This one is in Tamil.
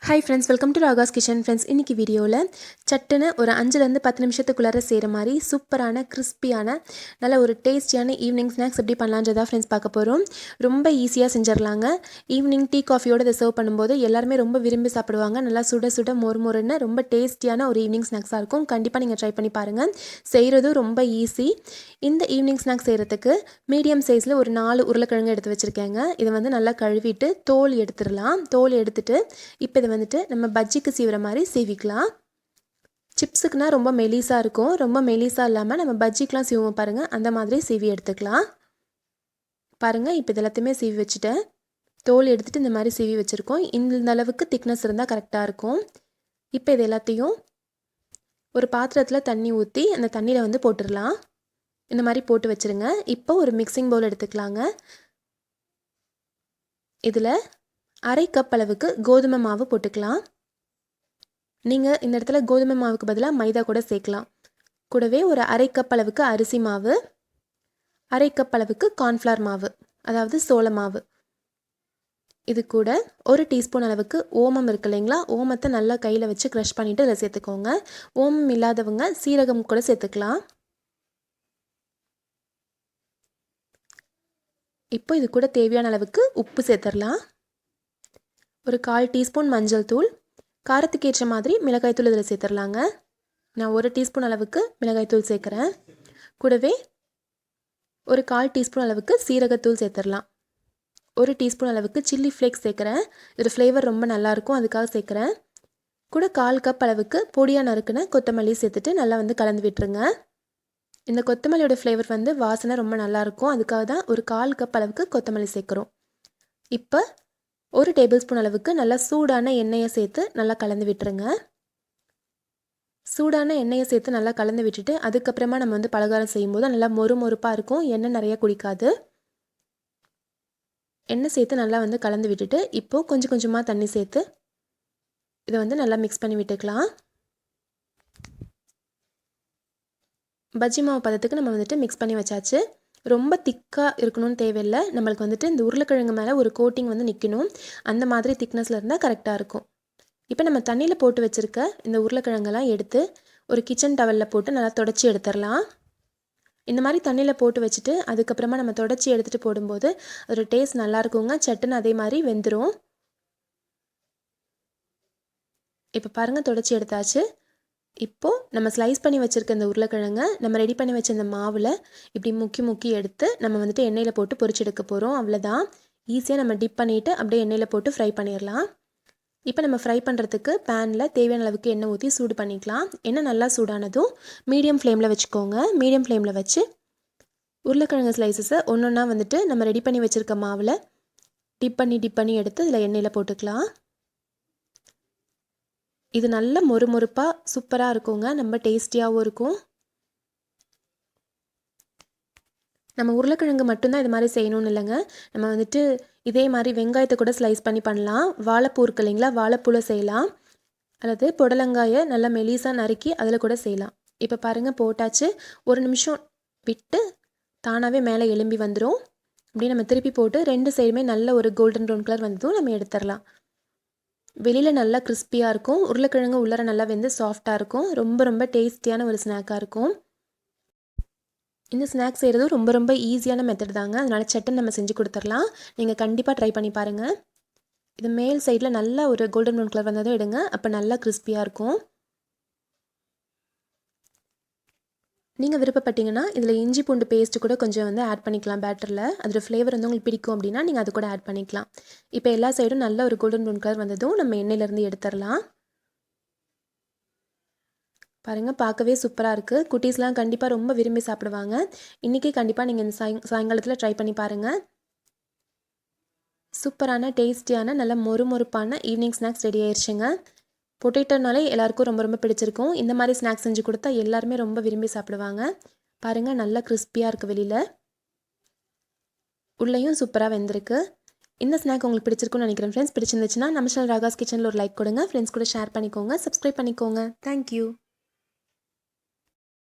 Hi friends, welcome to Raga's Kitchen friends. இன்னைக்கு வீடியோவில் சட்டுன்னு ஒரு 5லேருந்து 10 நிமிஷத்துக்குள்ளார செய்கிற மாதிரி சூப்பரான கிறிஸ்பியான நல்ல ஒரு டேஸ்டியான ஈவினிங் ஸ்நாக்ஸ் எப்படி பண்ணலான்றதா ஃப்ரெண்ட்ஸ் பார்க்க போகிறோம். ரொம்ப ஈஸியாக செஞ்சிடலாங்க. ஈவினிங் டீ காஃபியோடு இதை சர்வ் பண்ணும்போது எல்லாருமே ரொம்ப விரும்பி சாப்பிடுவாங்க. நல்லா சுட சுட மொறுன்னு ரொம்ப டேஸ்டியான ஒரு ஈவினிங் ஸ்நாக்ஸாக இருக்கும். கண்டிப்பாக நீங்கள் ட்ரை பண்ணி பாருங்கள். செய்கிறதும் ரொம்ப ஈஸி. இந்த ஈவினிங் ஸ்நாக்ஸ் செய்கிறதுக்கு மீடியம் சைஸில் ஒரு 4 உருளைக்கிழங்கு எடுத்து வச்சுருக்கேங்க. இதை வந்து நல்லா கழுவிட்டு தோல் எடுத்துடலாம். தோல் எடுத்துட்டு இப்போ வந்துட்டு நம்ம பஜ்ஜிக்கு சீவுற மாதிரி சீவிக்கலாம். சிப்ஸுக்குனா ரொம்ப மெலிசாக இருக்கும். ரொம்ப மெலிசாக இல்லாமல் நம்ம பஜ்ஜிக்கெலாம் சீவுவோம் பாருங்கள், அந்த மாதிரி சீவி எடுத்துக்கலாம். பாருங்கள், இப்போ இது எல்லாத்தையுமே சீவி வச்சுட்டேன். தோல் எடுத்துகிட்டு இந்த மாதிரி சீவி வச்சுருக்கோம். இந்த அளவுக்கு திக்னஸ் இருந்தால் கரெக்டாக இருக்கும். இப்போ இது எல்லாத்தையும் ஒரு பாத்திரத்தில் தண்ணி ஊற்றி அந்த தண்ணியில் வந்து போட்டுடலாம். இந்த மாதிரி போட்டு வச்சுருங்க. இப்போ ஒரு மிக்சிங் பவுல் எடுத்துக்கலாங்க. இதில் 1/2 கப் அளவுக்கு கோதுமை மாவு போட்டுக்கலாம். நீங்கள் இந்த இடத்துல கோதுமை மாவுக்கு பதிலாக மைதா கூட சேர்க்கலாம். கூடவே ஒரு 1/2 கப் அளவுக்கு அரிசி மாவு, 1/2 கப் அளவுக்கு கார்ன்ஃப்ளவர் மாவு, அதாவது சோள மாவு. இது கூட 1 டீஸ்பூன் அளவுக்கு ஓமம் இருக்கு இல்லைங்களா, ஓமத்தை நல்லா கையில் வச்சு க்ரஷ் பண்ணிவிட்டு இதில் சேர்த்துக்கோங்க. ஓமம் இல்லாதவங்க சீரகம் கூட சேர்த்துக்கலாம். இப்போ இது கூட தேவையான அளவுக்கு உப்பு சேர்த்துடலாம். ஒரு 1/4 டீஸ்பூன் மஞ்சள் தூள், காரத்துக்கு ஏற்ற மாதிரி மிளகாய்த்தூள் இதில் சேர்த்துடலாங்க. நான் 1 டீஸ்பூன் அளவுக்கு மிளகாய்த்தூள் சேர்க்குறேன். கூடவே ஒரு 1/4 டீஸ்பூன் அளவுக்கு சீரகத்தூள் சேர்த்துடலாம். 1 டீஸ்பூன் அளவுக்கு சில்லி ஃப்ளேக்ஸ் சேர்க்குறேன். இதோட ஃப்ளேவர் ரொம்ப நல்லாயிருக்கும், அதுக்காக சேர்க்குறேன். கூட 1/4 கப் அளவுக்கு பொடியாக நறுக்குன கொத்தமல்லி சேர்த்துட்டு நல்லா வந்து கலந்து விட்டுருங்க. இந்த கொத்தமல்லியோட ஃப்ளேவர் வந்து வாசனை ரொம்ப நல்லாயிருக்கும், அதுக்காக தான் ஒரு 1/4 கப் அளவுக்கு கொத்தமல்லி சேர்க்குறோம். இப்போ 1 டேபிள் ஸ்பூன் அளவுக்கு நல்லா சூடான எண்ணெயை சேர்த்து நல்லா கலந்து விட்டுருங்க. சூடான எண்ணெயை சேர்த்து நல்லா கலந்து விட்டுட்டு அதுக்கப்புறமா நம்ம வந்து பலகாரம் செய்யும்போது நல்லா மொறுப்பாக இருக்கும். எண்ணெய் நிறைய குடிக்காது. எண்ணெய் சேர்த்து நல்லா வந்து கலந்து விட்டுட்டு இப்போது கொஞ்சம் கொஞ்சமாக தண்ணி சேர்த்து இதை வந்து நல்லா மிக்ஸ் பண்ணி விட்டுக்கலாம். பஜ்ஜி மாவு பதத்துக்கு நம்ம வந்துட்டு மிக்ஸ் பண்ணி வச்சாச்சு. ரொம்ப திக்காக இருக்கணும்னு தேவையில்லை. நம்மளுக்கு வந்துட்டு இந்த உருளைக்கிழங்கு மேலே ஒரு கோட்டிங் வந்து நிற்கணும். அந்த மாதிரி திக்னஸில் இருந்தால் கரெக்டாக இருக்கும். இப்போ நம்ம தண்ணியில் போட்டு வச்சுருக்க இந்த உருளைக்கிழங்கெல்லாம் எடுத்து ஒரு கிச்சன் டவலில் போட்டு நல்லா தொடச்சி எடுத்துடலாம். இந்த மாதிரி தண்ணியில் போட்டு வச்சுட்டு அதுக்கப்புறமா நம்ம தொடச்சி எடுத்துகிட்டு போடும்போது அதோட டேஸ்ட் நல்லாயிருக்குங்க. சட்டுன்னு அதே மாதிரி வெந்துடும். இப்போ பாருங்கள், தொடச்சி எடுத்தாச்சு. இப்போது நம்ம ஸ்லைஸ் பண்ணி வச்சுருக்க இந்த உருளைக்கிழங்கை நம்ம ரெடி பண்ணி வச்ச இந்த மாவில் இப்படி முக்கி எடுத்து நம்ம வந்துட்டு எண்ணெயில் போட்டு பொரிச்சு எடுக்க போகிறோம். அவ்வளோதான். ஈஸியாக நம்ம டிப் பண்ணிவிட்டு அப்படியே எண்ணெயில் போட்டு ஃப்ரை பண்ணிடலாம். இப்போ நம்ம ஃப்ரை பண்ணுறதுக்கு பேனில் தேவையான அளவுக்கு எண்ணெய் ஊற்றி சூடு பண்ணிக்கலாம். எண்ணெய் நல்லா சூடானதும் மீடியம் ஃப்ளேமில் வச்சுக்கோங்க. மீடியம் ஃப்ளேமில் வச்சு உருளைக்கிழங்கு ஸ்லைசஸை ஒன்றா வந்துட்டு நம்ம ரெடி பண்ணி வச்சுருக்க மாவில் டிப் பண்ணி எடுத்து இதில் எண்ணெயில் போட்டுக்கலாம். இது நல்ல மொறுப்பாக சூப்பராக இருக்குங்க. ரொம்ப டேஸ்டியாகவும் இருக்கும். நம்ம உருளைக்கிழங்கு மட்டும்தான் இது மாதிரி செய்யணும்னு இல்லைங்க. நம்ம வந்துட்டு இதே மாதிரி வெங்காயத்தை கூட ஸ்லைஸ் பண்ணி பண்ணலாம். வாழைப்பூ இருக்கு இல்லைங்களா, வாழைப்பூவில் செய்யலாம். அல்லது புடலங்காயை நல்லா மெலிசாக நறுக்கி அதில் கூட செய்யலாம். இப்போ பாருங்கள், போட்டாச்சு. 1 நிமிஷம் விட்டு தானாகவே மேலே எலும்பி வந்துடும். அப்படியே நம்ம திருப்பி போட்டு 2 சைடுமே நல்ல ஒரு கோல்டன் ப்ரௌன் கலர் வந்ததும் நம்ம எடுத்துடலாம். வெளியில் நல்லா கிறிஸ்பியாக இருக்கும். உருளைக்கிழங்கு உள்ளார நல்லா வெந்து சாஃப்டாக இருக்கும். ரொம்ப டேஸ்டியான ஒரு ஸ்நாக்காக இருக்கும். இந்த ஸ்நாக்ஸ் செய்கிறது ரொம்ப ஈஸியான மெத்தட் தாங்க. அதனால் சட்டுன்னு நம்ம செஞ்சு கொடுத்துடலாம். நீங்கள் கண்டிப்பாக ட்ரை பண்ணி பாருங்கள். இது மேல் சைடில் நல்லா ஒரு கோல்டன் ப்ரௌன் கலர் வந்ததும் எடுங்க. அப்போ நல்லா கிறிஸ்பியாக இருக்கும். நீங்கள் விருப்பப்பட்டீங்கன்னா இதில் இஞ்சி பூண்டு பேஸ்ட்டு கூட கொஞ்சம் வந்து ஆட் பண்ணிக்கலாம் பேட்டரில். அதோட ஃப்ளேவர் வந்து உங்களுக்கு பிடிக்கும் அப்படின்னா நீங்கள் அது கூட ஆட் பண்ணிக்கலாம். இப்போ எல்லா சைடும் நல்ல ஒரு கோல்டன் ப்ரௌன் கலர் வந்ததும் நம்ம எண்ணெயிலேருந்து எடுத்துடலாம். பாருங்கள், பார்க்கவே சூப்பராக இருக்குது. குட்டீஸ்லாம் கண்டிப்பாக ரொம்ப விரும்பி சாப்பிடுவாங்க. இன்றைக்கி கண்டிப்பாக நீங்கள் இந்த சாயங்காலத்தில் ட்ரை பண்ணி பாருங்கள். சூப்பரான டேஸ்டியான நல்ல மொறுப்பான ஈவினிங் ஸ்நாக்ஸ் ரெடி ஆயிடுச்சுங்க. பொட்டேட்டோனாலே எல்லாருக்கும் ரொம்ப பிடிச்சிருக்கும். இந்த மாதிரி ஸ்நாக்ஸ் செஞ்சு கொடுத்தா எல்லாருமே ரொம்ப விரும்பி சாப்பிடுவாங்க. பாருங்கள், நல்லா கிறிஸ்பியாக இருக்குது. வெளியில் உள்ளேயும் சூப்பராக வெந்திருக்கு. இந்த ஸ்நாக் உங்களுக்கு பிடிச்சிருக்குன்னு நினைக்கிறேன் ஃப்ரெண்ட்ஸ். பிடிச்சிருந்துச்சுன்னா நம்ம சேனல் ராகாஸ் கிச்சனில் ஒரு லைக் கொடுங்க. ஃப்ரெண்ட்ஸ் கூட ஷேர் பண்ணிக்கோங்க. சப்ஸ்கிரைப் பண்ணிக்கோங்க. தேங்க்யூ.